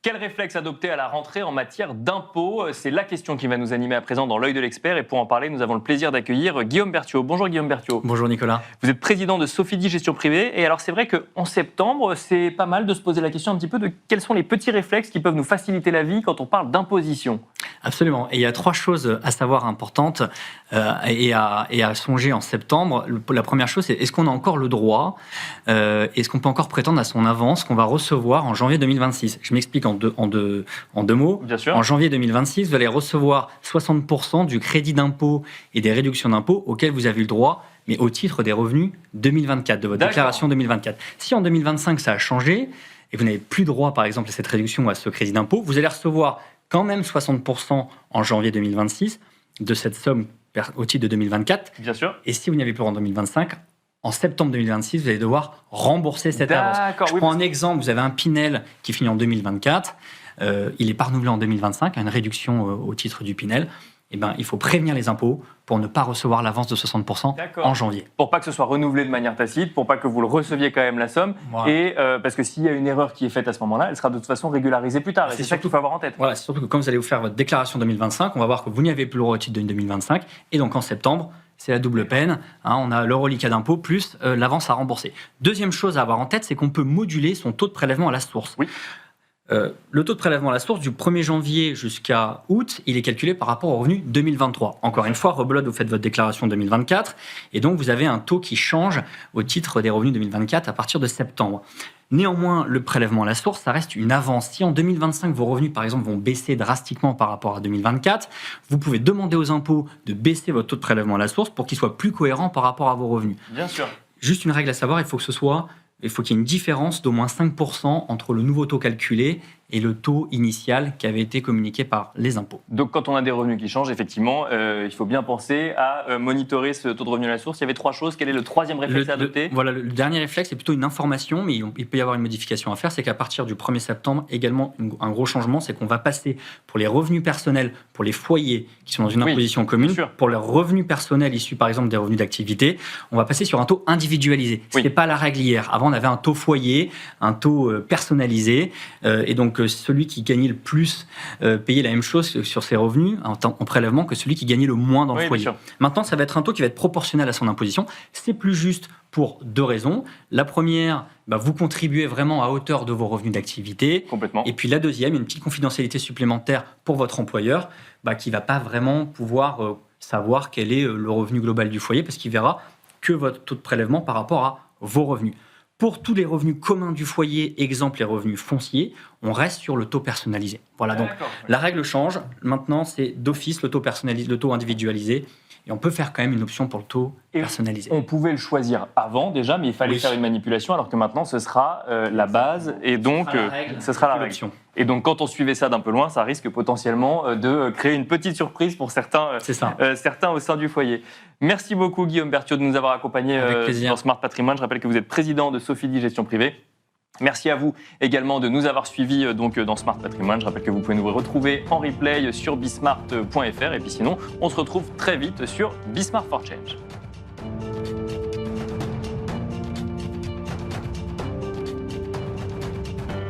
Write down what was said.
Quel réflexe adopter à la rentrée en matière d'impôts? C'est la question qui va nous animer à présent dans l'œil de l'expert. Et pour en parler, nous avons le plaisir d'accueillir Guillaume Berthiaud. Bonjour Guillaume Berthiaud. Bonjour Nicolas. Vous êtes président de Sofidy Gestion Privée. Et alors c'est vrai qu'en septembre, c'est pas mal de se poser la question un petit peu de quels sont les petits réflexes qui peuvent nous faciliter la vie quand on parle d'imposition. Absolument. Et il y a 3 choses à savoir importantes et à songer en septembre. La première chose, c'est est-ce qu'on a encore le droit, est-ce qu'on peut encore prétendre à son avance qu'on va recevoir en janvier 2026 ? Je m'explique en deux mots. Bien sûr. En janvier 2026, vous allez recevoir 60% du crédit d'impôt et des réductions d'impôt auxquelles vous avez eu le droit, mais au titre des revenus 2024, de votre déclaration 2024. Si en 2025, ça a changé et vous n'avez plus droit, par exemple, à cette réduction ou à ce crédit d'impôt, vous allez recevoir quand même 60% en janvier 2026 de cette somme au titre de 2024. Bien sûr. Et si vous n'y avez plus en 2025, en septembre 2026, vous allez devoir rembourser cette avance. Je prends un exemple, vous avez un Pinel qui finit en 2024, il n'est pas renouvelé en 2025, une réduction au titre du Pinel. Eh ben, il faut prévenir les impôts pour ne pas recevoir l'avance de 60% en janvier. Pour pas que ce soit renouvelé de manière tacite, pour pas que vous le receviez quand même la somme, voilà. Et parce que s'il y a une erreur qui est faite à ce moment-là, elle sera de toute façon régularisée plus tard. Et c'est ça qu'il faut avoir en tête. Voilà, c'est surtout que quand vous allez vous faire votre déclaration 2025, on va voir que vous n'y avez plus le droit au titre de 2025, et donc en septembre, c'est la double peine. On a le reliquat d'impôt plus l'avance à rembourser. Deuxième chose à avoir en tête, c'est qu'on peut moduler son taux de prélèvement à la source. Oui. Le taux de prélèvement à la source, du 1er janvier jusqu'à août, il est calculé par rapport au revenu 2023. Encore une fois, rebelote, vous faites votre déclaration 2024, et donc vous avez un taux qui change au titre des revenus 2024 à partir de septembre. Néanmoins, le prélèvement à la source, ça reste une avance. Si en 2025, vos revenus, par exemple, vont baisser drastiquement par rapport à 2024, vous pouvez demander aux impôts de baisser votre taux de prélèvement à la source pour qu'il soit plus cohérent par rapport à vos revenus. Bien sûr. Juste une règle à savoir, il faut qu'il y ait une différence d'au moins 5% entre le nouveau taux calculé et le taux initial qui avait été communiqué par les impôts. Donc quand on a des revenus qui changent, effectivement, il faut bien penser à monitorer ce taux de revenu à la source. Il y avait 3 choses. Quel est le 3e réflexe à adopter ? Voilà, le dernier réflexe, c'est plutôt une information, mais il peut y avoir une modification à faire. C'est qu'à partir du 1er septembre, également, un gros changement, c'est qu'on va passer pour les revenus personnels, pour les foyers qui sont dans une imposition commune, pour les revenus personnels issus, par exemple, des revenus d'activité, on va passer sur un taux individualisé. Ce n'était pas la règle hier. Avant, on avait un taux foyer, un taux personnalisé, et donc celui qui gagnait le plus payait la même chose sur ses revenus en prélèvement que celui qui gagnait le moins dans le foyer. Maintenant, ça va être un taux qui va être proportionnel à son imposition. C'est plus juste pour 2 raisons. La première, vous contribuez vraiment à hauteur de vos revenus d'activité. Complètement. Et puis la deuxième, une petite confidentialité supplémentaire pour votre employeur qui ne va pas vraiment pouvoir savoir quel est le revenu global du foyer parce qu'il verra que votre taux de prélèvement par rapport à vos revenus. Pour tous les revenus communs du foyer, exemple les revenus fonciers, on reste sur le taux personnalisé. Voilà, donc la règle change. Maintenant, c'est d'office le taux personnalisé, le taux individualisé. Et on peut faire quand même une option pour le taux personnalisé. On pouvait le choisir avant déjà, mais il fallait faire une manipulation, alors que maintenant ce sera la base, et donc ce sera la règle. Et donc quand on suivait ça d'un peu loin, ça risque potentiellement de créer une petite surprise pour certains au sein du foyer. Merci beaucoup Guillaume Berthiaud de nous avoir accompagnés dans Smart Patrimoine. Je rappelle que vous êtes président de Sofidy Gestion Privée. Merci à vous également de nous avoir suivis dans Smart Patrimoine. Je rappelle que vous pouvez nous retrouver en replay sur bismart.fr. Et puis sinon, on se retrouve très vite sur Bismart for Change.